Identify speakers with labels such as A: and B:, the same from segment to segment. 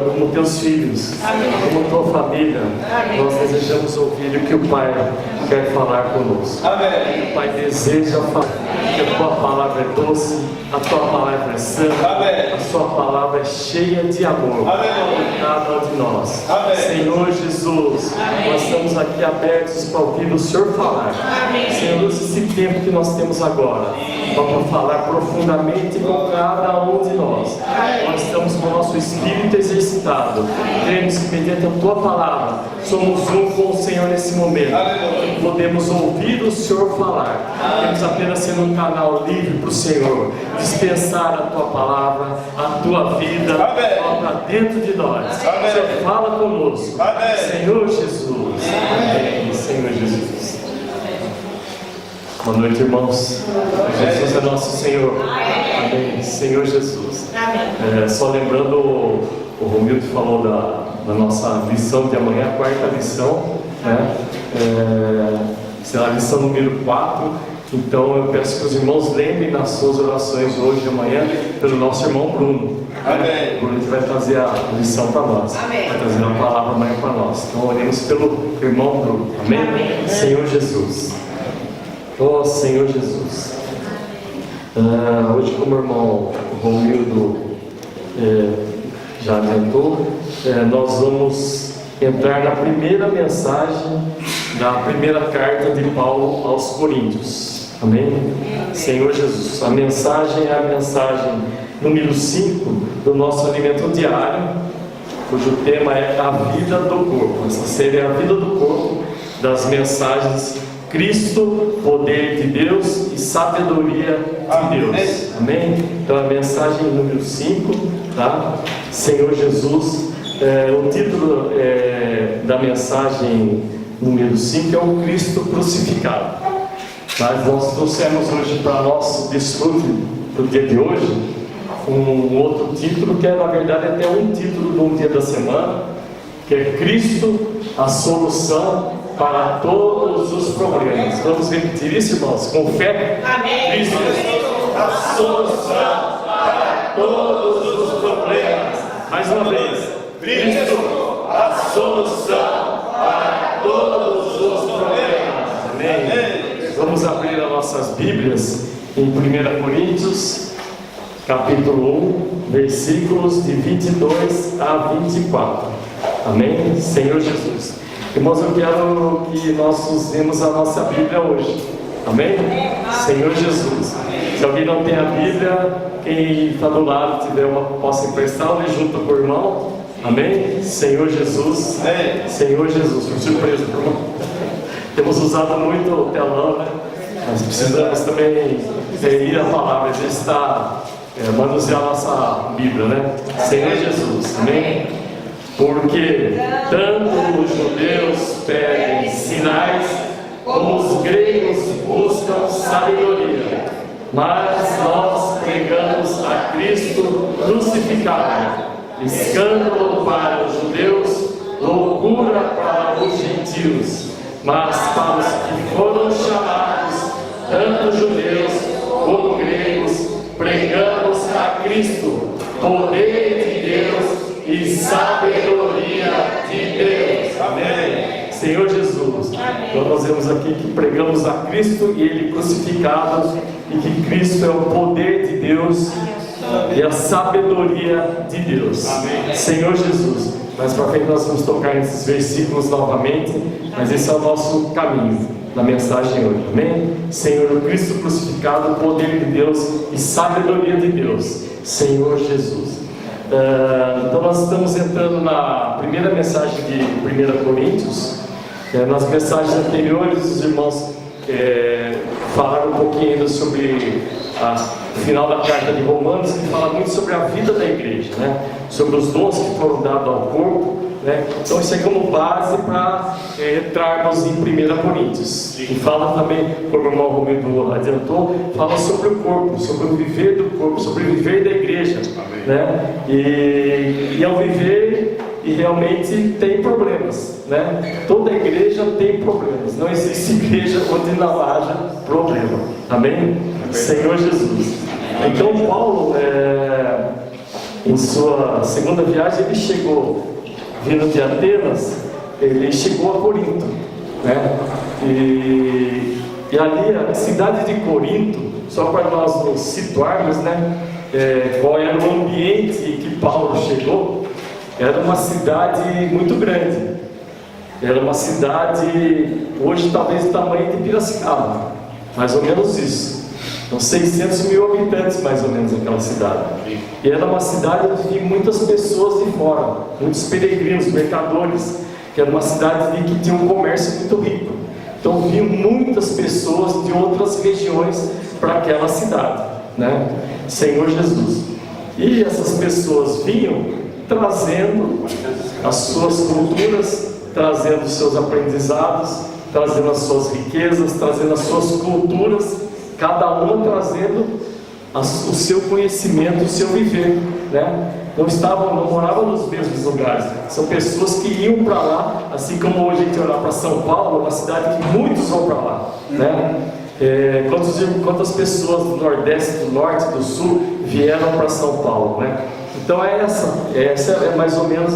A: como teus filhos, como tua família, nós desejamos ouvir o que o Pai quer falar conosco. O Pai deseja falar que a tua palavra é doce, a tua palavra é santa, a sua palavra é cheia de amor por cada um de nós. Senhor Jesus, nós estamos aqui abertos para ouvir o Senhor falar. Senhor, esse tempo que nós temos agora, vamos falar profundamente com cada um de nós. Nós estamos com o nosso espírito exercitado. Queremos que, mediante a tua palavra, somos um com o Senhor nesse momento. Podemos ouvir o Senhor falar. Queremos apenas ser um canal livre para o Senhor dispensar a tua palavra, a tua vida para dentro de nós. Senhor, fala conosco. Senhor Jesus. Amém. Senhor Jesus. Boa noite, irmãos. Jesus é nosso Senhor. Amém. Será Jesus. Só lembrando, o Romildo falou da nossa lição de amanhã, a quarta lição, né? Será a lição número 4. Então eu peço que os irmãos lembrem nas suas orações hoje e amanhã pelo nosso irmão Bruno.
B: Amém.
A: Bruno vai trazer a lição para nós. Amém. Vai trazer uma palavra amanhã para nós. Então oremos pelo irmão Bruno. Amém? Amém. Senhor Jesus. Oh Senhor Jesus. Hoje, como o irmão Romildo já adiantou, nós vamos entrar na primeira mensagem da primeira carta de Paulo aos Coríntios. Amém? Senhor Jesus, a mensagem é a mensagem número 5 do nosso alimento diário, cujo tema é a vida do corpo. Essa série é a vida do corpo, das mensagens Cristo, poder de Deus e sabedoria de Deus. Amém? Então a mensagem número 5, tá? Senhor Jesus, o título da mensagem número 5 é o Cristo crucificado. Mas nós trouxemos hoje para nosso desfrute do dia de hoje um outro título que é, na verdade, até um título de um dia da semana, que é Cristo, a solução para todos os problemas. Vamos repetir isso, irmãos, com fé? Amém. Cristo, a solução para todos os problemas. Mais uma vez, Cristo, a solução para todos os problemas. Amém. Vamos abrir as nossas Bíblias em 1 Coríntios, capítulo 1, versículos de 22 a 24. Amém? Senhor Jesus. Irmãos, eu quero que nós usemos a nossa Bíblia hoje. Amém? Senhor Jesus. Se alguém não tem a Bíblia, quem está do lado tiver uma, possa emprestá-la e junto com o irmão. Amém? Senhor Jesus. Senhor Jesus. Por surpresa, irmão. Temos usado muito o telão, né? Mas precisamos também ir a palavra, a gente está manusear a nossa Bíblia, né? Senhor Jesus. Amém? Porque tanto os judeus pedem sinais, como os gregos buscam sabedoria. Mas nós pregamos a Cristo crucificado, escândalo para os judeus, loucura para os gentios. Mas para os que foram chamados, tanto judeus como gregos, pregamos a Cristo, poder de Deus e sabedoria de Deus. Amém. Senhor Jesus, então nós vemos aqui que pregamos a Cristo e Ele crucificado, e que Cristo é o poder de Deus e a sabedoria de Deus. Amém. Senhor Jesus, mais para frente nós vamos tocar nesses versículos novamente, mas esse é o nosso caminho da mensagem hoje. Amém? Senhor, o Cristo crucificado, poder de Deus e sabedoria de Deus. Senhor Jesus. Então nós estamos entrando na primeira mensagem de 1 Coríntios. Nas mensagens anteriores os irmãos falaram um pouquinho ainda sobre o final da carta de Romanos, que fala muito sobre a vida da igreja, né? Sobre os dons que foram dados ao corpo, né? Então isso é como base para entrarmos em 1 Coríntios. E fala também, como o irmão Romildo adiantou, fala sobre o corpo, sobre o viver do corpo, sobre o viver da igreja, né? E ao viver, e realmente tem problemas, né? Toda igreja tem problemas, não existe igreja onde não haja problema. Amém? Senhor Jesus. Então Paulo em sua segunda viagem, ele chegou, vindo de Atenas, ele chegou a Corinto, né? E ali, a cidade de Corinto, só para nós nos situarmos, né? Qual era o ambiente em que Paulo chegou, era uma cidade muito grande. Era uma cidade, hoje talvez do tamanho de Piracicaba, mais ou menos isso. Então 600 mil habitantes mais ou menos aquela cidade. E era uma cidade onde vinham muitas pessoas de fora, muitos peregrinos, mercadores, que era uma cidade que tinha um comércio muito rico. Então vinham muitas pessoas de outras regiões para aquela cidade, né? Senhor Jesus. E essas pessoas vinham trazendo as suas culturas, trazendo os seus aprendizados, trazendo as suas riquezas, trazendo as suas culturas, cada uma trazendo o seu conhecimento, o seu viver, né? Não moravam nos mesmos lugares. São pessoas que iam para lá, assim como hoje a gente olha para São Paulo, uma cidade que muitos vão para lá, né? Quantas pessoas do Nordeste, do Norte, do Sul vieram para São Paulo, né? Então essa é mais ou menos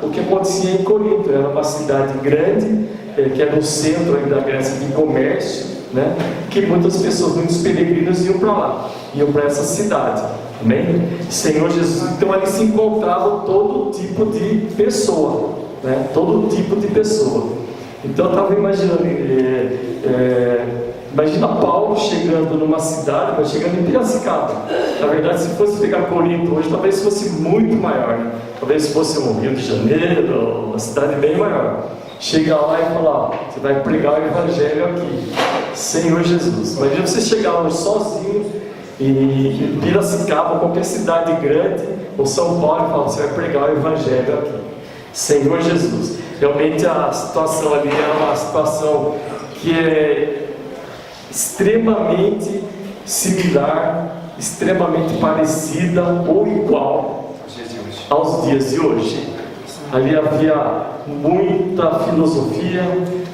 A: o que acontecia em Corinto. Era uma cidade grande, que era um centro da Grécia de comércio, né? Que muitas pessoas, muitos peregrinos iam para lá, iam para essa cidade. Amém? Senhor Jesus. Então ali se encontrava todo tipo de pessoa, né? Todo tipo de pessoa. Então eu estava imaginando, imagina Paulo chegando numa cidade, mas chegando em Piracicaba. Na verdade, se fosse pegar Corinto hoje, talvez fosse muito maior, né? Talvez fosse um Rio de Janeiro, uma cidade bem maior. Chega lá e fala, ó, você vai pregar o Evangelho aqui, Senhor Jesus. Imagina você chegar hoje sozinho em Piracicaba, qualquer cidade grande, ou São Paulo, e fala, você vai pregar o Evangelho aqui, Senhor Jesus. Realmente a situação ali é uma situação que é extremamente similar, extremamente parecida ou igual aos dias de hoje. Ali havia muita filosofia,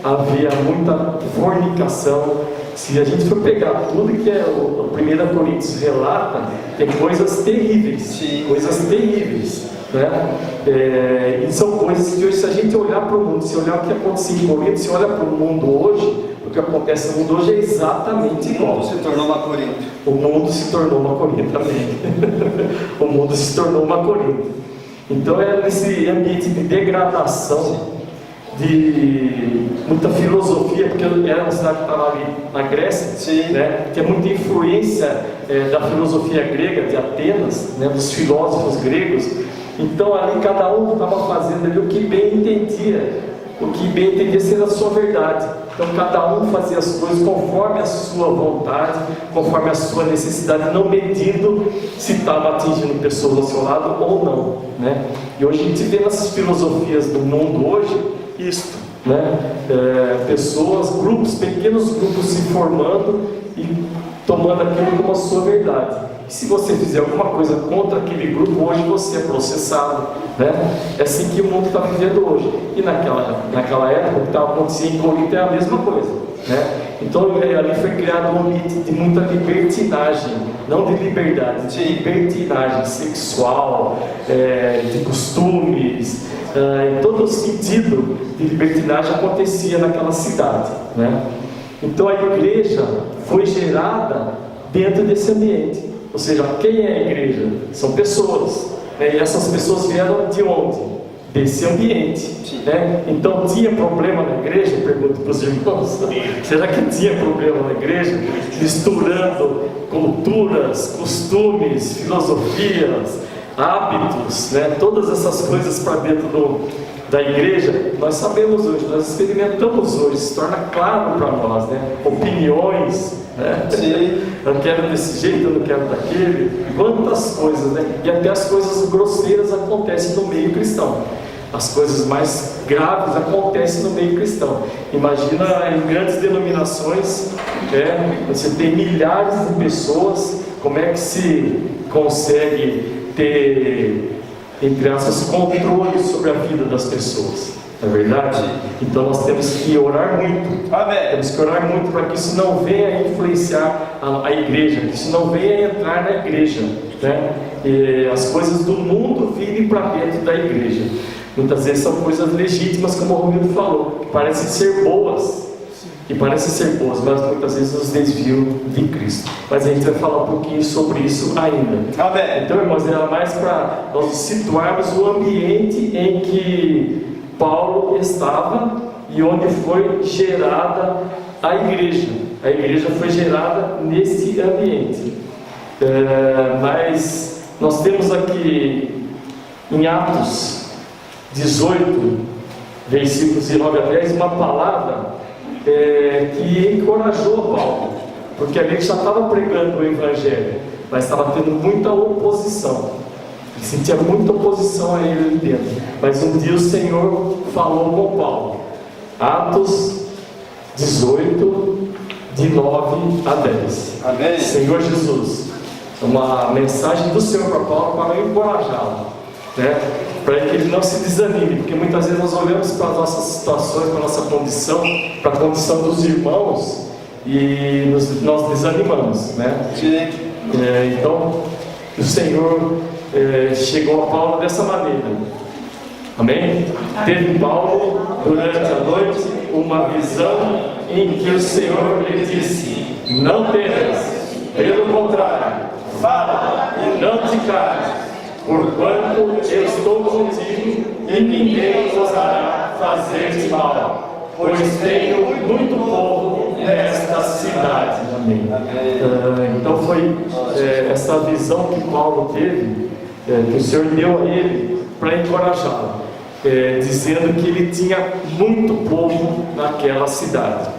A: havia muita fornicação. Se a gente for pegar tudo que o 1 Coríntios relata, tem coisas terríveis. Sim. Coisas terríveis, né? E são coisas que hoje, se a gente olhar para o mundo, se olhar o que acontecia em Corinto, se olha para o mundo hoje, o que acontece no mundo hoje é exatamente igual.
B: O mundo se tornou uma Corinto.
A: O mundo se tornou uma Corinto, amém. O mundo se tornou uma Corinto. Então é nesse ambiente de degradação, de muita filosofia, porque era uma cidade que estava ali na Grécia, né? Tinha muita influência da filosofia grega, de Atenas, né? Dos filósofos gregos. Então ali cada um estava fazendo ali o que bem entendia, ser a sua verdade. Então cada um fazia as coisas conforme a sua vontade, conforme a sua necessidade, não medindo se estava atingindo pessoas ao seu lado ou não, né? E hoje a gente vê nessas filosofias do mundo hoje isto, né? Pessoas, pequenos grupos se formando e tomando aquilo como a sua verdade. E se você fizer alguma coisa contra aquele grupo, hoje você é processado, né? É assim que o mundo está vivendo hoje. E naquela época, o que estava acontecendo em Corinto é a mesma coisa, né? Então ali foi criado um ambiente de muita libertinagem, não de liberdade, de libertinagem sexual, de costumes, em todo sentido de libertinagem acontecia naquela cidade, né? Então a igreja foi gerada dentro desse ambiente. Ou seja, quem é a igreja? São pessoas, né? E essas pessoas vieram de onde? Desse ambiente, né? Então tinha problema na igreja? Pergunto para os irmãos. Será que tinha problema na igreja? Misturando culturas, costumes, filosofias, hábitos, né? Todas essas coisas para dentro da igreja. Nós sabemos hoje, nós experimentamos hoje, se torna claro para nós, né? Opiniões, né? Eu quero desse jeito, eu não quero daquele. Quantas coisas, né? E até as coisas grosseiras acontecem no meio cristão. As coisas mais graves acontecem no meio cristão. Imagina em grandes denominações, você tem milhares de pessoas, como é que se consegue ter, entre aspas, controle sobre a vida das pessoas? Não é verdade? Então nós temos que orar muito.
B: Amém.
A: Temos que orar muito para que isso não venha a influenciar a igreja, que isso não venha a entrar na igreja, né? E as coisas do mundo virem para dentro da igreja. Muitas vezes são coisas legítimas, como o Romildo falou, que parecem ser boas, mas muitas vezes nos desviam de Cristo. Mas a gente vai falar um pouquinho sobre isso ainda.
B: Amém.
A: Então, irmãos, era mais para nós situarmos o ambiente em que Paulo estava e onde foi gerada a igreja. A igreja foi gerada nesse ambiente. Mas nós temos aqui em Atos 18, versículos de 9 a 10, uma palavra que encorajou Paulo, porque ali ele já estava pregando o Evangelho, mas estava tendo muita oposição. Ele sentia muita oposição a ele ali dentro. Mas um dia o Senhor falou com Paulo. Atos 18, de 9 a 10.
B: Amém.
A: Senhor Jesus, uma mensagem do Senhor para Paulo para encorajá-lo, né? Para que ele não se desanime, porque muitas vezes nós olhamos para as nossas situações, para a nossa condição, para a condição dos irmãos e nós desanimamos, né?
B: Sim.
A: Então o Senhor chegou a Paulo dessa maneira. Amém? Teve Paulo durante a noite uma visão em que o Senhor lhe disse: não temas, pelo contrário, fala e não te cales, porquanto eu estou contigo e ninguém ousará fazer-te mal, pois tenho muito povo nesta cidade. Amém. Então foi essa visão que Paulo teve, que o Senhor deu a ele para encorajá-lo, dizendo que ele tinha muito povo naquela cidade.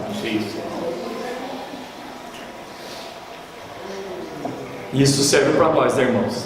A: Isso serve para nós, né, irmãos?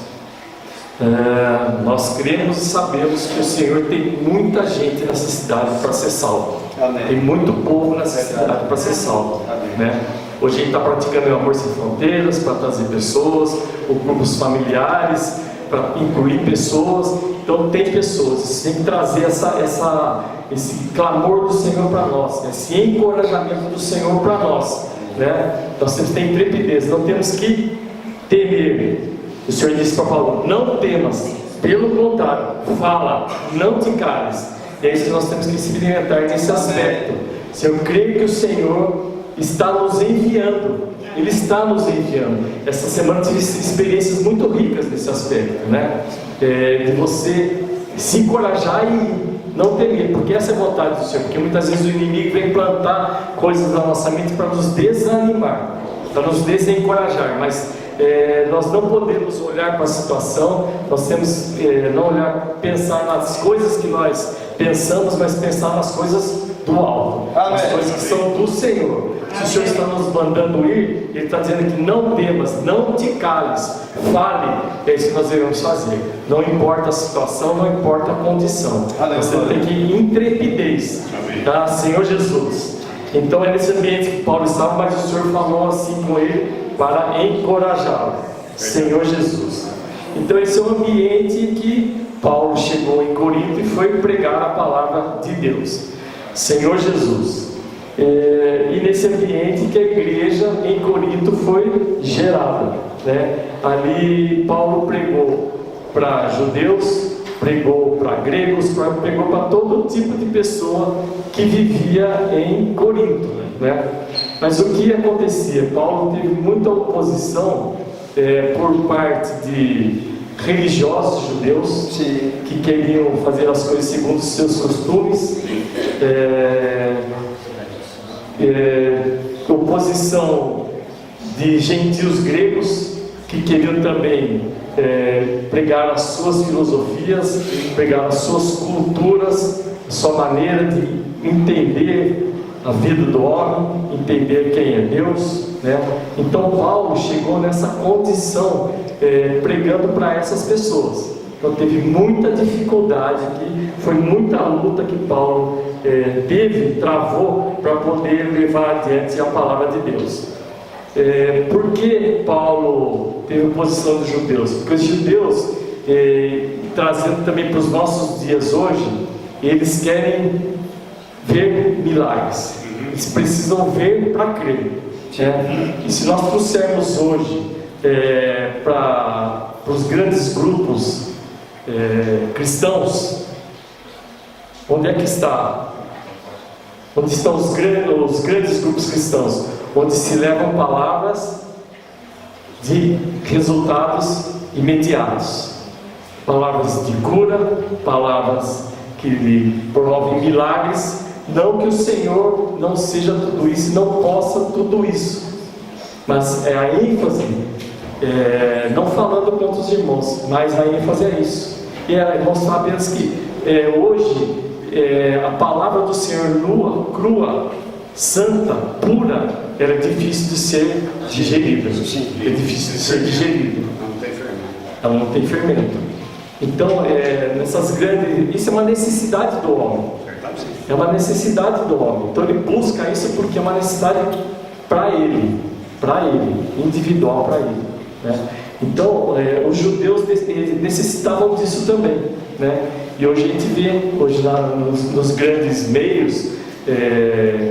A: Nós cremos e sabemos que o Senhor tem muita gente nessa cidade para ser salvo.
B: Amém.
A: Tem muito povo nessa cidade para ser salvo, né? Hoje a gente está praticando o amor sem fronteiras para trazer pessoas, ou grupos familiares, para incluir pessoas. Então tem pessoas, tem que trazer esse clamor do Senhor para nós, esse encorajamento do Senhor para nós, né? Nós temos que ter intrepidez, não temos que temer. O Senhor disse para Paulo: não temas, pelo contrário, fala, não te cales. E é isso que nós temos que experimentar nesse aspecto. Se eu creio que o Senhor está nos enviando, Ele está nos enviando. Essa semana eu tive experiências muito ricas nesse aspecto, né? De você se encorajar e não temer, porque essa é a vontade do Senhor. Porque muitas vezes o inimigo vem plantar coisas na nossa mente para nos desanimar, para nos desencorajar, mas nós não podemos olhar para a situação, nós temos não olhar, pensar nas coisas que nós pensamos, mas pensar nas coisas do alto, as coisas que são do Senhor. Se o Senhor está nos mandando ir, Ele está dizendo que não temas, não te cales, fale. É isso que nós devemos fazer. Não importa a situação, não importa a condição. Você tem que ir intrepidez, tá? Senhor Jesus. Então é nesse ambiente que Paulo estava, mas o Senhor falou assim com ele para encorajá-lo. Senhor Jesus. Então esse é o ambiente que Paulo chegou em Corinto e foi pregar a palavra de Deus. Senhor Jesus. E nesse ambiente que a igreja em Corinto foi gerada, né? Ali Paulo pregou para judeus, pregou para gregos, pregou para todo tipo de pessoa que vivia em Corinto, né? Mas o que acontecia? Paulo teve muita oposição por parte de religiosos judeus. Sim. Que queriam fazer as coisas segundo os seus costumes, oposição de gentios gregos que queriam também pregar as suas filosofias, pregar as suas culturas, a sua maneira de entender a vida do homem, entender quem é Deus, né? Então Paulo chegou nessa condição, pregando para essas pessoas. Então teve muita dificuldade aqui, foi muita luta que Paulo travou para poder levar adiante a palavra de Deus. Por que Paulo teve oposição dos judeus? Porque os judeus, trazendo também para os nossos dias hoje, eles querem ver milagres, eles precisam ver para crer, né? E se nós trouxermos hoje para os grandes grupos cristãos, onde é que está? Onde estão os grandes grupos cristãos? Onde se levam palavras de resultados imediatos, palavras de cura, palavras que promovem milagres. Não que o Senhor não seja tudo isso, não possa tudo isso, mas é a ênfase, não falando contra os irmãos, mas a ênfase é isso. E mostrar apenas que hoje a palavra do Senhor nua, crua, santa, pura, ela é difícil de ser digerida. É difícil de ser digerida. Ela não tem fermento. Então, nessas grandes, isso é uma necessidade do homem. É uma necessidade do homem. Então ele busca isso porque é uma necessidade para ele, individual para ele, né? Então os judeus necessitavam disso também, né? E hoje a gente vê, nos grandes meios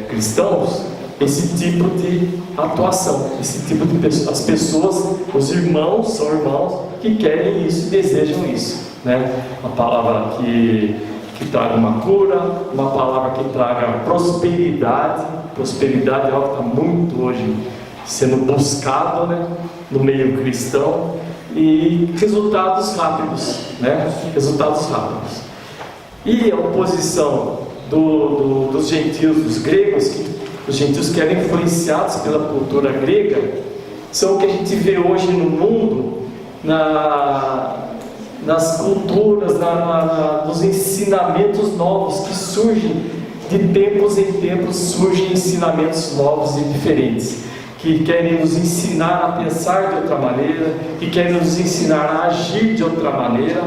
A: cristãos, esse tipo de atuação, esse tipo de pessoas. As pessoas, os irmãos, são irmãos que querem isso e desejam isso, né? Uma palavra que traga uma cura, uma palavra que traga prosperidade. Prosperidade é algo que está muito hoje sendo buscado, né, no meio cristão. E resultados rápidos, né? Resultados rápidos. E a oposição dos gentios, dos gregos, que os gentios que eram influenciados pela cultura grega, são o que a gente vê hoje no mundo, nas culturas, nos ensinamentos novos que surgem de tempos em tempos. Surgem ensinamentos novos e diferentes, que querem nos ensinar a pensar de outra maneira, que querem nos ensinar a agir de outra maneira,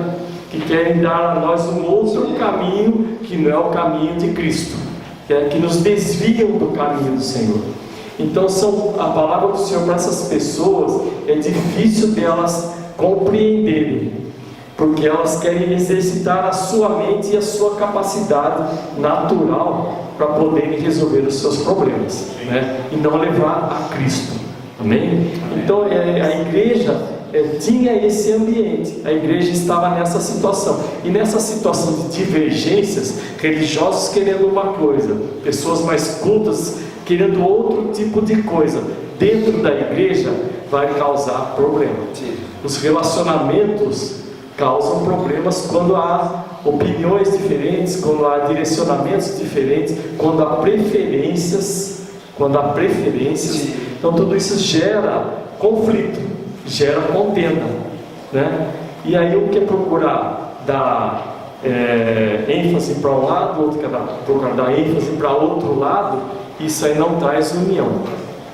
A: que querem dar a nós um outro caminho que não é o caminho de Cristo, que nos desviam do caminho do Senhor. Então a palavra do Senhor para essas pessoas é difícil delas compreenderem, porque elas querem exercitar a sua mente e a sua capacidade natural para poderem resolver os seus problemas, né? E não levar a Cristo. Amém? Então a igreja tinha esse ambiente, a igreja estava nessa situação, e nessa situação de divergências, religiosos querendo uma coisa, pessoas mais cultas querendo outro tipo de coisa, dentro da igreja vai causar problema. Os relacionamentos causam problemas quando há opiniões diferentes, quando há direcionamentos diferentes, quando há preferências. Então tudo isso gera conflito, gera contenda, né? E aí um quer procurar dar ênfase para um lado, o outro quer procurar dar ênfase para outro lado. Isso aí não traz união,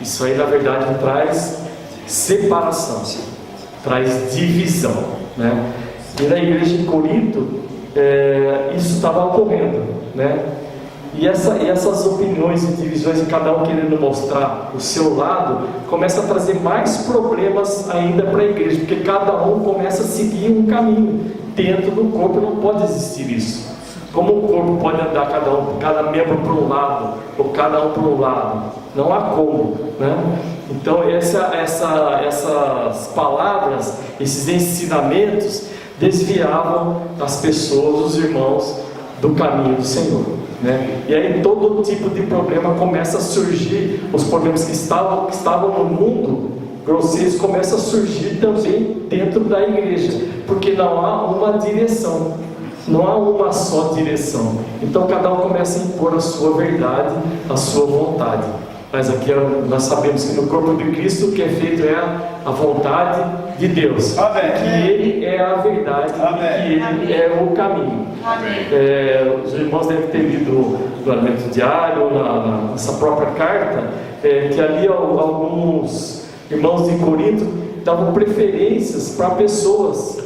A: isso aí na verdade traz separação, traz divisão, né? E na igreja de Corinto isso estava ocorrendo, né? E essas opiniões e divisões, e cada um querendo mostrar o seu lado, começa a trazer mais problemas ainda para a igreja, porque cada um começa a seguir um caminho. Dentro do corpo não pode existir isso. Como o corpo pode andar cada membro para um lado, ou cada um para um lado? Não há como, né? Então essas palavras, esses ensinamentos desviavam as pessoas, os irmãos, do caminho do Senhor, né? E aí todo tipo de problema começa a surgir. Os problemas que estavam no mundo grosseiros começam a surgir também dentro da igreja, porque não há uma direção, não há uma só direção. Então cada um começa a impor a sua verdade, a sua vontade. Mas aqui nós sabemos que no corpo de Cristo o que é feito é a vontade de Deus. Amém. Que Ele é a verdade. Amém. E Ele é o caminho. Os irmãos devem ter lido no Alimento Diário, nessa própria carta, que ali alguns irmãos de Corinto davam preferências para pessoas.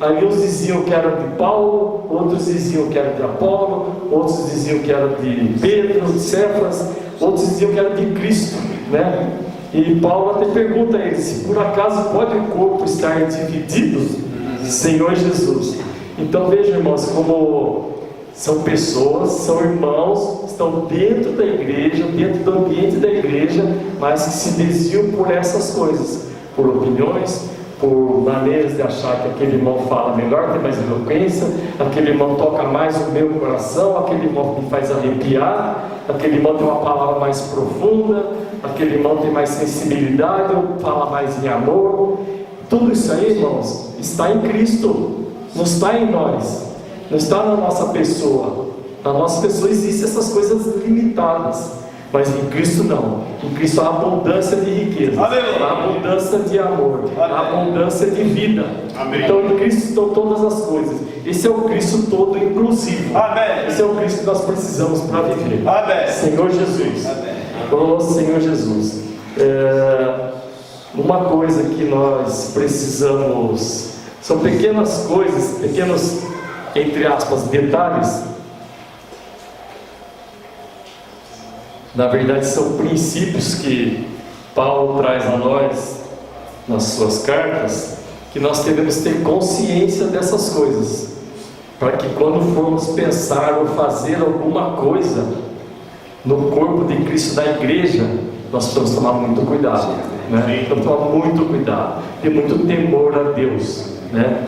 A: Ali uns diziam que era de Paulo, outros diziam que era de Apolo, outros diziam que era de Pedro, de Cefas, outros diziam que era de Cristo, né? E Paulo até pergunta a eles: se por acaso pode o corpo estar dividido? Senhor Jesus. Então vejam, irmãos, como são pessoas, são irmãos, estão dentro da igreja, dentro do ambiente da igreja, mas que se desviam por essas coisas, por opiniões, por maneiras de achar que aquele irmão fala melhor, tem mais eloquência, aquele irmão toca mais o meu coração, aquele irmão me faz arrepiar, aquele irmão tem uma palavra mais profunda, aquele irmão tem mais sensibilidade, fala mais em amor. Tudo isso aí, irmãos, está em Cristo, não está em nós, não está na nossa pessoa. Na nossa pessoa existem essas coisas limitadas, mas em Cristo não. Em Cristo há abundância de riqueza, há abundância de amor, há abundância de vida. Amém. Então em Cristo estão todas as coisas. Esse é o Cristo todo inclusivo. Amém. Esse é o Cristo que nós precisamos para viver. Amém. Senhor Jesus. Amém. Oh Senhor Jesus. Uma coisa que nós precisamos, são pequenas coisas, pequenos, entre aspas, detalhes. Na verdade, são princípios que Paulo traz a nós nas suas cartas, que nós devemos ter consciência dessas coisas, para que quando formos pensar ou fazer alguma coisa no corpo de Cristo da igreja, nós precisamos tomar muito cuidado, né? Então, tomar muito cuidado, ter muito temor a Deus, né?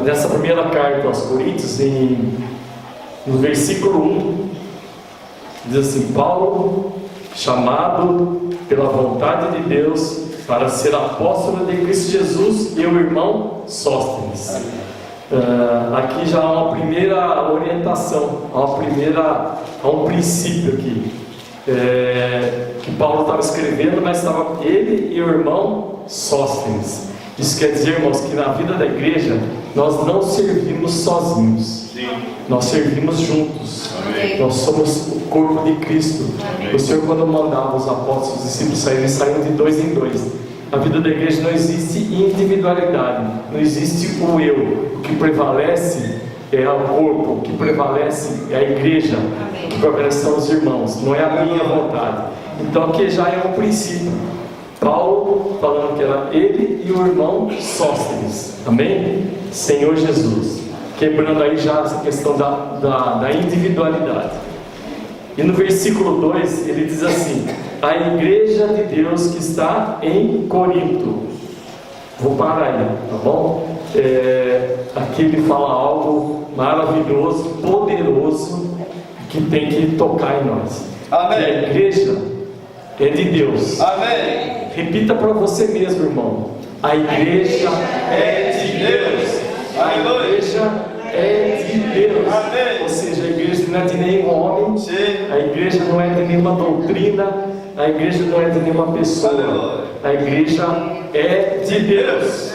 A: Nessa primeira carta aos Coríntios, no versículo 1, diz assim: Paulo, chamado pela vontade de Deus para ser apóstolo de Cristo Jesus, e o irmão Sóstenes. Aqui já há uma primeira orientação, há um princípio aqui, que Paulo estava escrevendo, mas estava ele e o irmão Sóstenes. Isso quer dizer, irmãos, que na vida da igreja nós não servimos sozinhos. Sim. Nós servimos juntos. Amém. Nós somos o corpo de Cristo. Amém. O Senhor, quando mandava os apóstolos, os discípulos saírem, eles saíam de dois em dois. Na vida da igreja não existe individualidade, não existe o eu. O que prevalece é o corpo, o que prevalece é a igreja. Amém. O que prevalece são os irmãos, não é a minha vontade. Então aqui já é um princípio. Paulo falando que era ele e o irmão Sóstenes. Amém? Senhor Jesus. Quebrando aí já essa questão da individualidade. E no versículo 2 ele diz assim: a igreja de Deus que está em Corinto. Vou parar aí, tá bom? Aqui ele fala algo maravilhoso, poderoso, que tem que tocar em nós. Amém. Que a igreja é de Deus. Amém. Repita para você mesmo, irmão: a igreja é de Deus. A igreja é de Deus. Amém. Ou seja, a igreja não é de nenhum homem. Sim. A igreja não é de nenhuma doutrina. A igreja não é de nenhuma pessoa. A igreja é de Deus.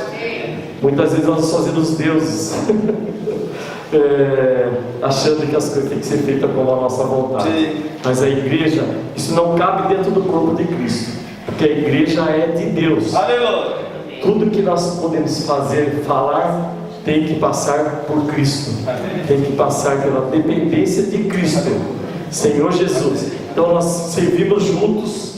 A: Muitas vezes nós fazemos os deuses, achando que as coisas têm que ser feitas com a nossa vontade. Sim. Mas a igreja, isso não cabe dentro do corpo de Cristo, porque a igreja é de Deus. Aleluia. Tudo que nós podemos fazer, falar, tem que passar por Cristo. Amém. Tem que passar pela dependência de Cristo. Amém. Senhor Jesus. Então nós servimos juntos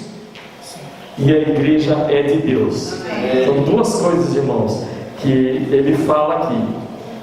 A: e a igreja é de Deus. Amém. Então duas coisas, irmãos, que ele fala aqui.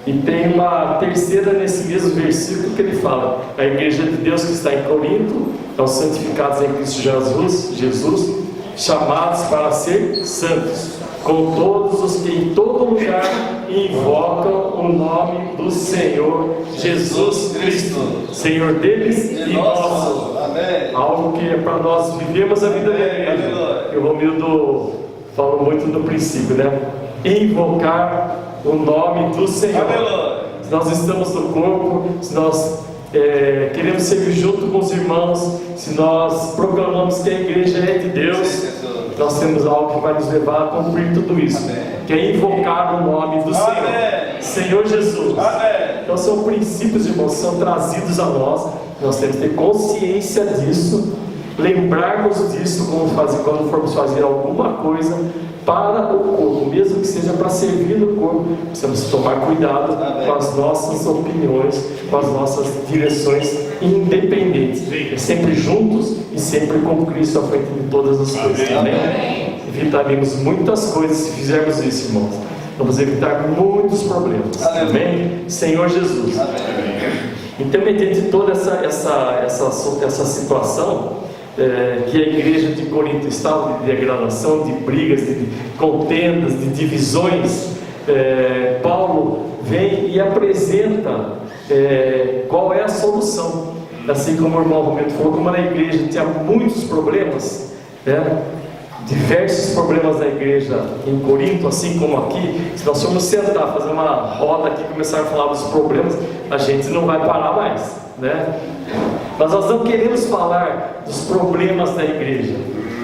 A: E tem uma terceira nesse mesmo versículo que ele fala: a igreja de Deus que está em Corinto, aos santificados em Cristo Jesus, chamados para ser santos, com todos os que em todo lugar invocam o nome do Senhor Jesus Cristo, Senhor deles e nosso. Amém. Algo que é para nós vivermos a vida da igreja. O Romildo falou muito do princípio, né? Invocar o nome do Senhor. Amém. Se nós estamos no corpo, se nós queremos servir junto com os irmãos, se nós proclamamos que a igreja é de Deus, nós temos algo que vai nos levar a cumprir tudo isso. Amém. Que é invocar o nome do Senhor. Amém. Senhor Jesus. Amém. Então são princípios, irmãos, que são trazidos a nós. Nós temos que ter consciência disso, lembrarmos disso quando formos fazer alguma coisa para o corpo, mesmo que seja para servir no corpo. Precisamos tomar cuidado. Amém. Com as nossas opiniões, com as nossas direções independentes, sempre juntos e sempre com Cristo à frente de todas as coisas. Amém. Amém. Evitaremos muitas coisas se fizermos isso, irmãos. Vamos evitar muitos problemas. Amém. Amém? Senhor Jesus. Amém. Então, mediante toda essa situação, que a igreja de Corinto estava de degradação, de brigas, de contendas, de divisões, Paulo vem e apresenta qual é a solução. Assim como o irmão Romero falou, como na igreja tinha muitos problemas, diversos problemas na igreja em Corinto, assim como aqui. Se nós formos sentar, fazer uma roda aqui e começar a falar dos problemas, a gente não vai parar mais, mas nós não queremos falar dos problemas da igreja,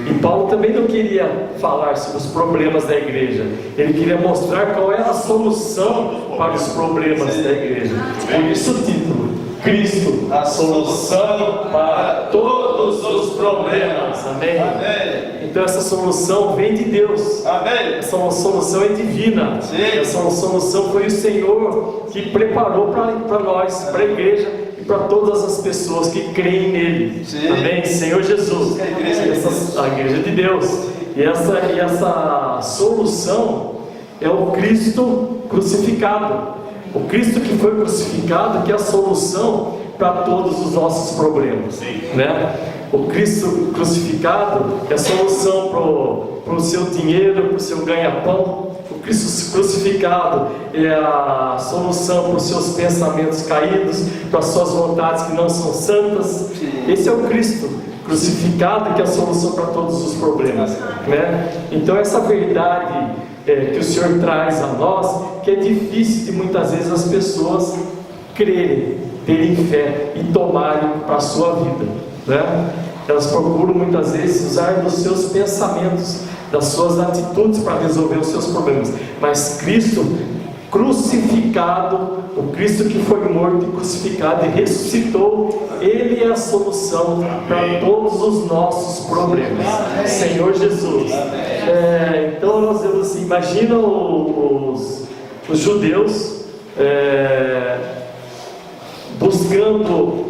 A: e Paulo também não queria falar sobre os problemas da igreja, ele queria mostrar qual é a solução para os problemas da igreja. Por isso o título: Cristo, a solução para todos os problemas. Amém? Amém. Então essa solução vem de Deus. Amém. Essa solução é divina. Sim. Essa solução foi o Senhor que preparou para nós, para a igreja e para todas as pessoas que creem nele. Sim. Amém? Senhor Jesus. A igreja de Deus. E essa solução é o Cristo crucificado. O Cristo que foi crucificado, que é a solução para todos os nossos problemas, O Cristo crucificado é a solução para o seu dinheiro, para o seu ganha-pão. O Cristo crucificado é a solução para os seus pensamentos caídos, para as suas vontades que não são santas. Esse é o Cristo crucificado, que é a solução para todos os problemas, Então essa verdade que o Senhor traz a nós, que é difícil de muitas vezes as pessoas crerem, terem fé e tomarem para a sua vida, Elas procuram muitas vezes usar dos seus pensamentos, das suas atitudes para resolver os seus problemas, mas Cristo crucificado, o Cristo que foi morto e crucificado e ressuscitou, Ele é a solução para todos os nossos problemas. Amém. Senhor Jesus. Então nós vemos assim, imagina os judeus buscando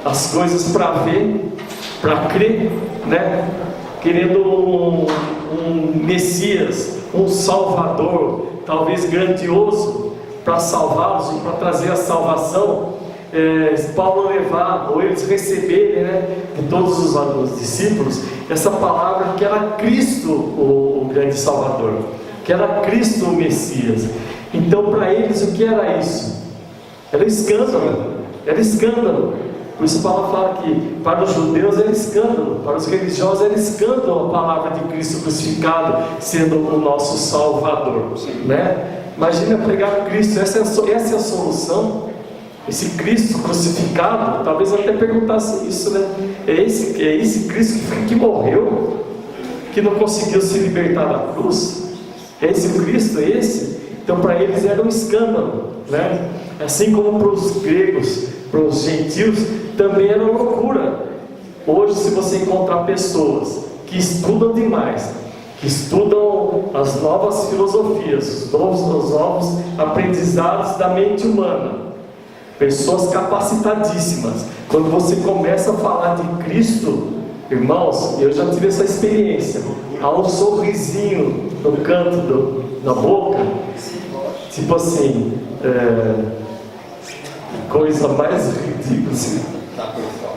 A: as coisas para ver, para crer, querendo um Messias, um Salvador, talvez grandioso, para salvá-los e para trazer a salvação. Paulo levar, ou eles receberem, de todos os discípulos, essa palavra que era Cristo o grande Salvador, que era Cristo o Messias. Então para eles o que era isso? Era escândalo. Por isso Paulo fala que para os judeus era escândalo, para os religiosos era escândalo a palavra de Cristo crucificado sendo o nosso Salvador, Imagina pregar Cristo, essa é a solução. Esse Cristo crucificado, talvez até perguntasse isso, É esse Cristo que morreu, que não conseguiu se libertar da cruz? É esse Cristo? É esse? Então para eles era um escândalo, Assim como para os gregos, para os gentios, também era loucura. Hoje, se você encontrar pessoas que estudam demais, que estudam as novas filosofias, os novos aprendizados da mente humana, pessoas capacitadíssimas, quando você começa a falar de Cristo, irmãos, eu já tive essa experiência, há um sorrisinho no canto da boca, tipo assim, coisa mais ridícula assim.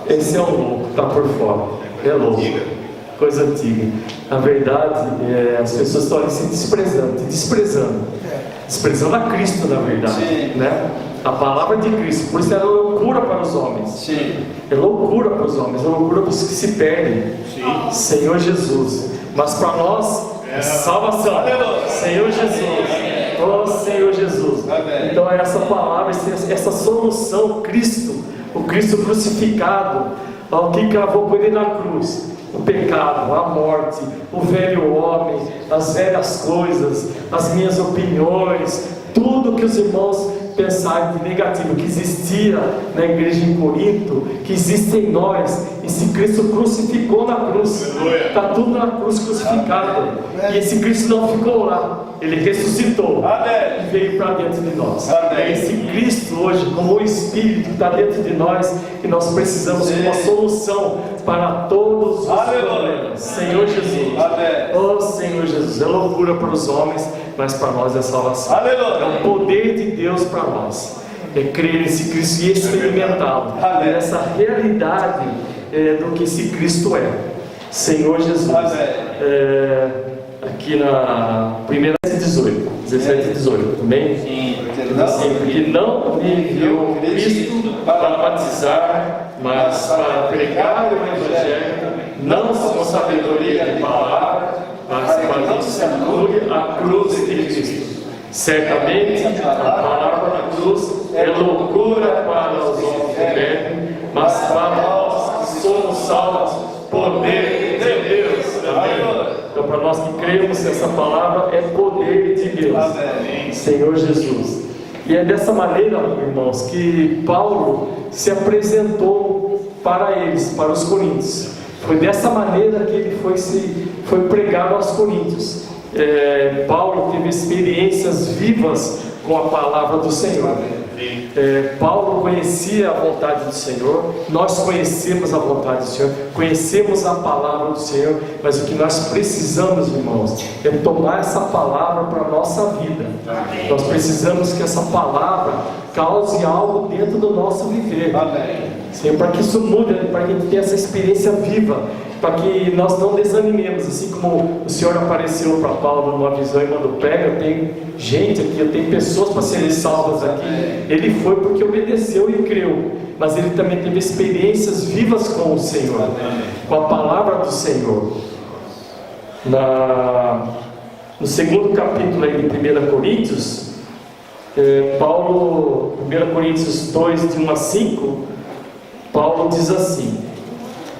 A: Esse é um louco, está por fora, é louco, coisa antiga. Na verdade, as pessoas estão ali se desprezando a Cristo, na verdade, a palavra de Cristo. Por isso é loucura para os homens, é loucura para os homens, é loucura para os que se perdem. Senhor Jesus, mas para nós é salvação. Senhor Jesus. Oh Senhor Jesus. Então essa palavra, essa solução, Cristo, o Cristo crucificado, o que cravou por Ele na cruz, o pecado, a morte, o velho homem, as velhas coisas, as minhas opiniões, tudo que os irmãos pensaram de negativo que existia na igreja em Corinto, que existe em nós. Esse Cristo crucificou na cruz, está tudo na cruz crucificado, e esse Cristo não ficou lá, Ele ressuscitou e veio para dentro de nós. É esse Cristo hoje, como o Espírito que está dentro de nós, que nós precisamos de uma solução para todos os problemas. Senhor Jesus. Oh Senhor Jesus, é loucura para os homens, mas para nós é salvação. É o poder de Deus para nós, é crer nesse Cristo e experimentá-lo, essa realidade do que esse Cristo é. Senhor Jesus. Aqui na 17 e 18, também? Sim, porque não me enviou Cristo para batizar, mas para pregar o Evangelho, não com sabedoria de palavra, mas para distribuir a cruz de Cristo. Certamente a palavra da cruz é loucura para os homens que creem, mas para nós que somos salvos, poder de Deus. Amém. Então, para nós que cremos, essa palavra é poder de Deus. Amém. Senhor Jesus. E é dessa maneira, irmãos, que Paulo se apresentou para eles, para os coríntios. Foi dessa maneira que ele foi pregado aos coríntios. Paulo teve experiências vivas com a palavra do Senhor. Paulo conhecia a vontade do Senhor, nós conhecemos a vontade do Senhor, conhecemos a palavra do Senhor, mas o que nós precisamos, irmãos, é tomar essa palavra para a nossa vida. Nós precisamos que essa palavra cause algo dentro do nosso viver. Senhor, para que isso mude, para que a gente tenha essa experiência viva, para que nós não desanimemos, assim como o Senhor apareceu para Paulo numa visão e mandou: pega, eu tenho gente aqui, eu tenho pessoas para serem salvas aqui. Ele foi porque obedeceu e creu, mas ele também teve experiências vivas com o Senhor, com a palavra do Senhor. No segundo capítulo aí de 1 Coríntios, Paulo, 1 Coríntios 2, de 1 a 5, Paulo diz assim,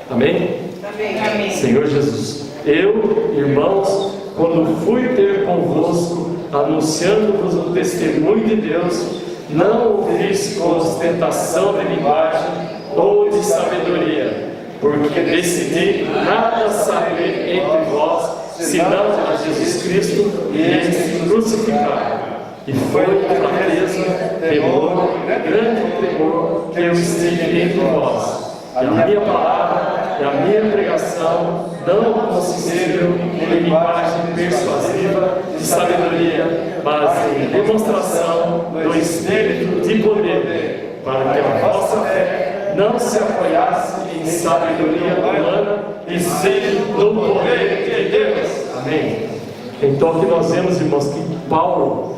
A: amém? Amém. Senhor Jesus, eu, irmãos, quando fui ter convosco, anunciando-vos o testemunho de Deus, não o fiz com ostentação de linguagem ou de sabedoria, porque decidi nada saber entre vós, senão a Jesus Cristo e este crucificado. E foi com fraqueza, temor, grande temor, que eu estive entre vós. A minha palavra e a minha pregação não consistiram em linguagem persuasiva de sabedoria, mas em demonstração do Espírito de poder, para que a vossa fé não se apoiasse em sabedoria humana, e sim no poder de Deus. Amém. Então aqui nós vemos, irmãos, que Paulo,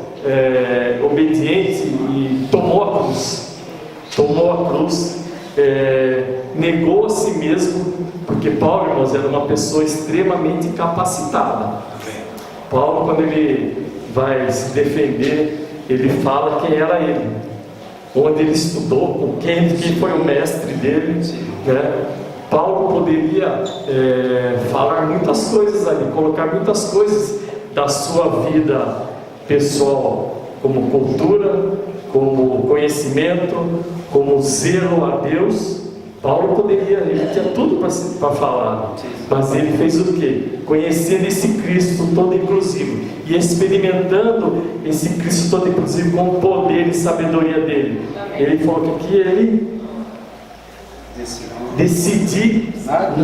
A: obediente, e tomou a cruz, negou a si mesmo, porque Paulo, irmãos, era uma pessoa extremamente capacitada. Paulo, quando ele vai se defender, ele fala quem era ele, onde ele estudou, com quem foi o mestre dele, né? Paulo poderia falar muitas coisas ali, colocar muitas coisas da sua vida pessoal, como cultura, como conhecimento, como zelo a Deus. Paulo poderia, ele tinha tudo para falar, mas ele fez o quê? Conhecendo esse Cristo todo inclusivo e experimentando esse Cristo todo inclusivo com o poder e sabedoria dele. Ele falou que ele decidi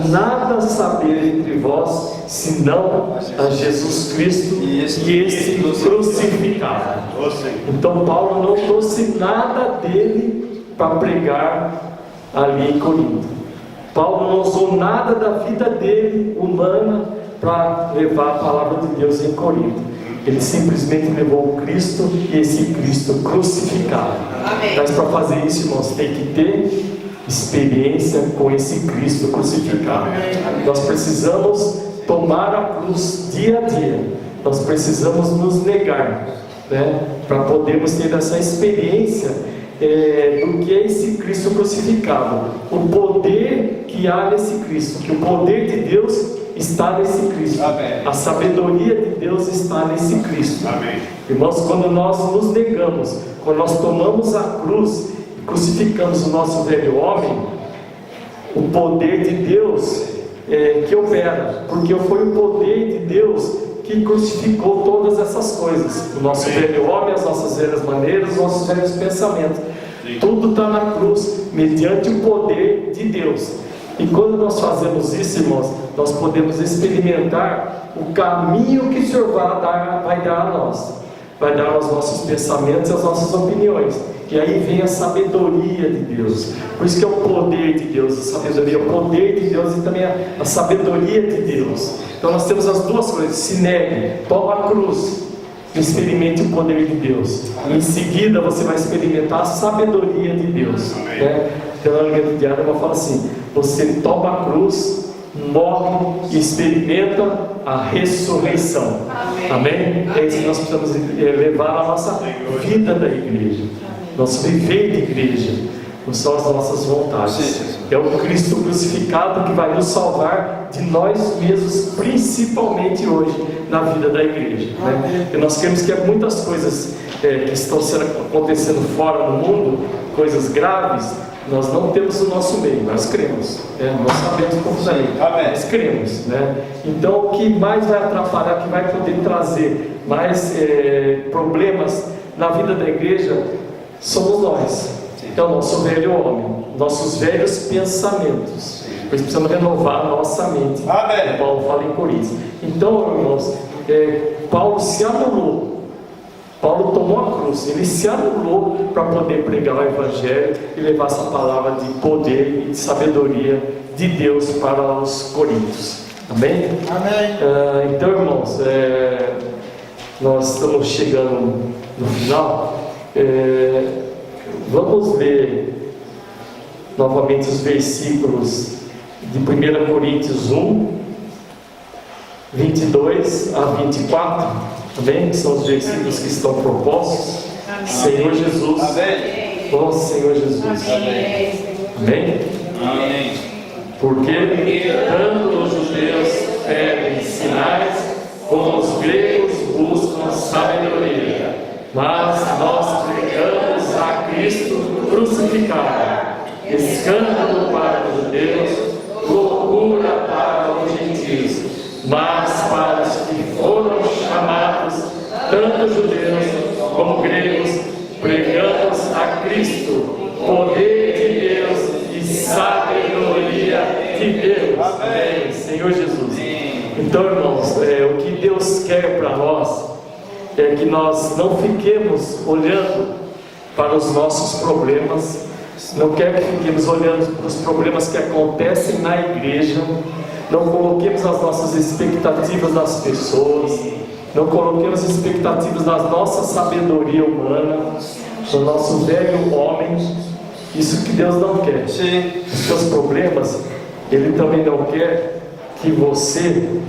A: nada saber entre vós, senão a Jesus Cristo e esse crucificado. Então Paulo não trouxe nada dele para pregar ali em Corinto. Paulo não usou nada da vida dele, humana, para levar a palavra de Deus em Corinto. Ele simplesmente levou o Cristo e esse Cristo crucificado. Amém. Mas para fazer isso, irmãos, tem que ter experiência com esse Cristo crucificado. Nós precisamos tomar a cruz dia a dia. Nós precisamos nos negar, né, para podermos ter essa experiência do que é esse Cristo crucificado, o poder que há nesse Cristo, que o poder de Deus está nesse Cristo. Amém. A sabedoria de Deus está nesse Cristo. Amém. Irmãos, quando nós nos negamos, quando nós tomamos a cruz, crucificamos o nosso velho homem, o poder de Deus que opera, porque foi o poder de Deus que crucificou todas essas coisas, o nosso velho homem, as nossas velhas maneiras, os nossos velhos pensamentos. Sim. Tudo está na cruz, mediante o poder de Deus. E quando nós fazemos isso, irmãos, nós podemos experimentar o caminho que o Senhor vai dar a nós, vai dar aos nossos pensamentos e às nossas opiniões. E aí vem a sabedoria de Deus. Por isso que é o poder de Deus, a sabedoria, o poder de Deus e também a sabedoria de Deus. Então nós temos as duas coisas: se negue, toma a cruz, experimente o poder de Deus. Em seguida você vai experimentar a sabedoria de Deus. Né? Então na Evangelho Diário eu falo assim: você toma a cruz, morre e experimenta a ressurreição. Amém? É isso que nós precisamos levar a nossa vida da igreja, nosso viver de igreja, não são as nossas vontades. É o Cristo crucificado que vai nos salvar de nós mesmos, principalmente hoje na vida da igreja, né? E nós queremos que muitas coisas que estão acontecendo fora no mundo, coisas graves, nós não temos no nosso meio, nós cremos, nós sabemos como sair, nós cremos, né? Então o que mais vai atrapalhar, que vai poder trazer mais problemas na vida da igreja, somos nós. Então, nosso velho homem, nossos velhos pensamentos. Por isso precisamos renovar a nossa mente. Amém. Paulo fala em Coríntios. Então, irmãos, Paulo se anulou. Paulo tomou a cruz, ele se anulou para poder pregar o Evangelho e levar essa palavra de poder e de sabedoria de Deus para os coríntios. Amém? Amém. Então, irmãos, nós estamos chegando no final. Vamos ler novamente os versículos de 1 Coríntios 1, 22 a 24, amém? Que são os versículos que estão propostos. Amém. Senhor Jesus, amém. Bom Senhor Jesus, amém? Amém? Amém. Porque tanto os judeus pedem sinais, como os gregos buscam sabedoria, mas nós pregamos a Cristo crucificado, escândalo para os judeus, loucura para os gentios, mas para os que foram chamados, tanto judeus como gregos, pregamos a Cristo, poder de Deus e sabedoria de Deus. Amém. Senhor Jesus. Então, irmãos, o que Deus quer para nós é que nós não fiquemos olhando para os nossos problemas, não quer que fiquemos olhando para os problemas que acontecem na igreja, não coloquemos as nossas expectativas nas pessoas, não coloquemos expectativas na nossa sabedoria humana, no nosso velho homem. Isso que Deus não quer. Sim. Os seus problemas, Ele também não quer que você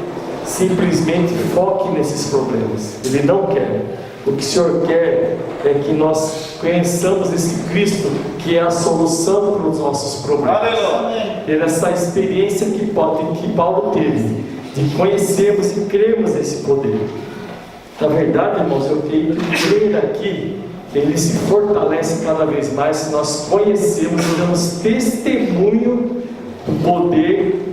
A: simplesmente foque nesses problemas. Ele não quer. O que o Senhor quer é que nós conheçamos esse Cristo que é a solução para os nossos problemas. Aleluia. Essa experiência que Paulo teve de conhecermos e crermos nesse poder. Na verdade, irmãos, eu tenho que crer aqui, ele se fortalece cada vez mais se nós conhecemos e damos testemunho do poder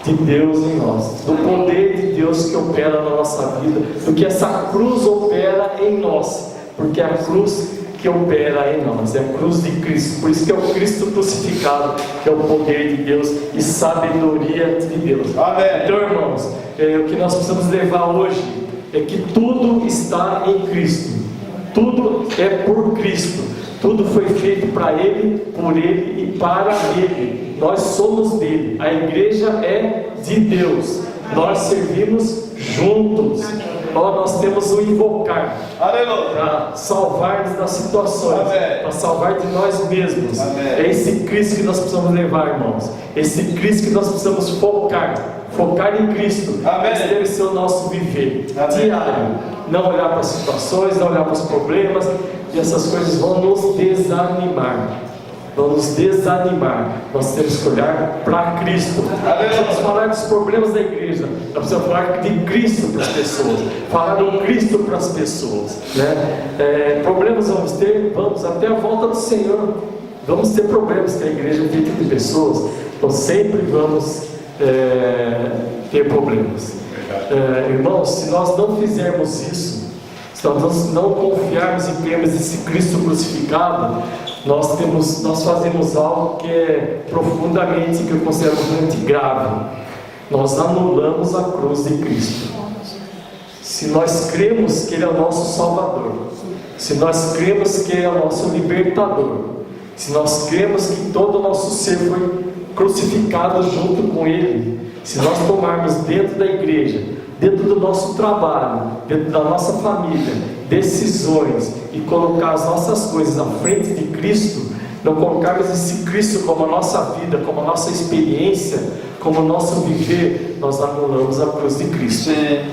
A: de Deus em nós, do poder de Deus que opera na nossa vida, do que essa cruz opera em nós, porque é a cruz que opera em nós, é a cruz de Cristo. Por isso que é o Cristo crucificado, que é o poder de Deus e sabedoria de Deus. Amém. Então, irmãos, o que nós precisamos levar hoje é que tudo está em Cristo, tudo é por Cristo, tudo foi feito para Ele, por Ele e para Ele. Nós somos dele, a igreja é de Deus, nós servimos juntos. Nós temos o invocar para salvar-nos das situações, para salvar de nós mesmos. Amém. É esse Cristo que nós precisamos levar, irmãos. Esse Cristo que nós precisamos focar em Cristo. Amém. Esse deve ser o nosso viver diário. Não olhar para as situações, não olhar para os problemas, e essas coisas vão nos desanimar. Vamos desanimar. Nós temos que olhar para Cristo. Vamos falar dos problemas da igreja. Nós precisamos falar de Cristo para as pessoas. Falar do Cristo para as pessoas, né? Problemas vamos ter, vamos até a volta do Senhor. Vamos ter problemas, que a igreja é feita de pessoas. Então sempre vamos ter problemas. Irmãos, se nós não fizermos isso, se nós não confiarmos em crermos nesse Cristo crucificado, nós fazemos algo que é profundamente, que eu considero muito grave. Nós anulamos a cruz de Cristo. Se nós cremos que Ele é o nosso Salvador, se nós cremos que é o nosso libertador, se nós cremos que todo o nosso ser foi crucificado junto com Ele, se nós tomarmos dentro da igreja, dentro do nosso trabalho, dentro da nossa família, decisões e colocar as nossas coisas à frente de Cristo, não colocarmos esse Cristo como a nossa vida, como a nossa experiência, como o nosso viver, nós anulamos a cruz de Cristo,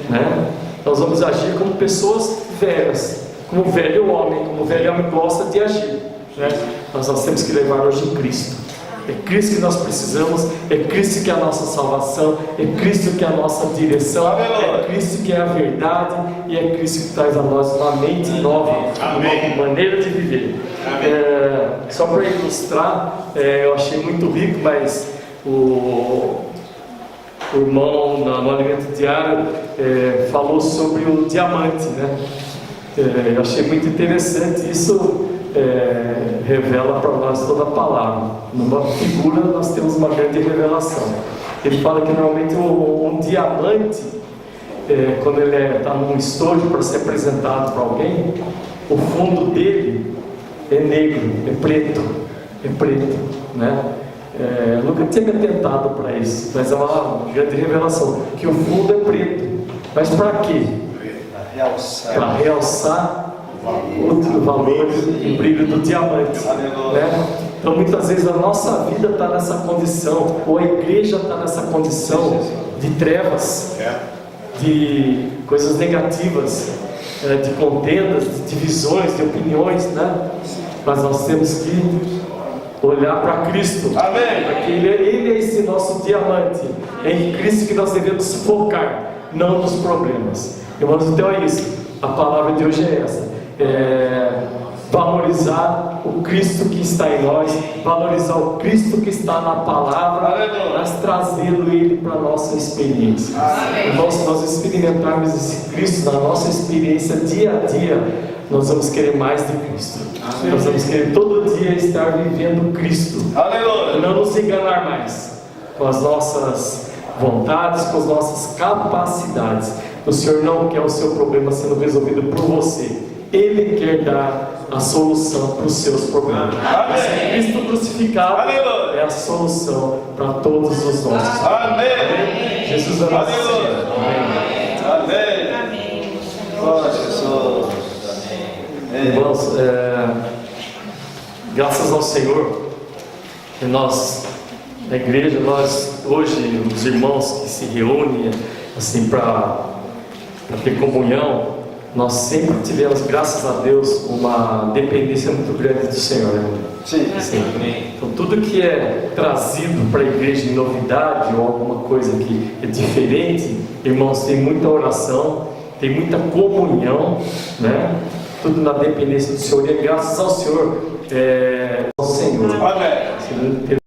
A: né? Nós vamos agir como pessoas velhas, como o velho homem gosta de agir, né? Mas nós temos que levar hoje Cristo. É Cristo que nós precisamos, é Cristo que é a nossa salvação, é Cristo que é a nossa direção, é Cristo que é a verdade, e é Cristo que traz a nós uma mente nova, uma maneira de viver. Só para ilustrar, eu achei muito rico, mas o irmão no alimento diário falou sobre o diamante, né? Eu achei muito interessante. Isso revela para nós toda a palavra. Numa figura nós temos uma grande revelação. Ele fala que normalmente um diamante, quando ele está num estojo para ser apresentado para alguém, o fundo dele é negro, é preto, né? Eu nunca tinha me atentado para isso, mas é uma grande revelação, que o fundo é preto. Mas para quê? Para realçar o valor e o brilho do diamante, né? Então muitas vezes a nossa vida está nessa condição, ou a igreja está nessa condição de trevas, de coisas negativas, de contendas, de divisões, de opiniões, né? Mas nós temos que olhar para Cristo, porque Ele é esse nosso diamante. É em Cristo que nós devemos focar, não nos problemas. Irmãos, então é isso. A palavra de hoje é essa: valorizar o Cristo que está em nós, valorizar o Cristo que está na palavra, mas trazê-lo Ele para a nossa experiência. Irmãos, se nós experimentarmos esse Cristo na nossa experiência dia a dia, nós vamos querer mais de Cristo. Nós vamos querer todo dia estar vivendo Cristo. Não nos enganar mais com as nossas vontades, com as nossas capacidades. O Senhor não quer o seu problema sendo resolvido por você. Ele quer dar a solução para os seus problemas. Cristo crucificado é a solução para todos os nossos. Amém. Jesus é nosso Senhor. Amém. Oh, Jesus. Irmãos, graças ao Senhor, nós, na igreja, nós hoje, os irmãos que se reúnem assim para ter comunhão, nós sempre tivemos, graças a Deus, uma dependência muito grande do Senhor, né? Sim. Então tudo que é trazido para a igreja de novidade ou alguma coisa que é diferente, irmãos, tem muita oração, tem muita comunhão, né? Tudo na dependência do Senhor, e é graças ao Senhor, ao Senhor. Amém.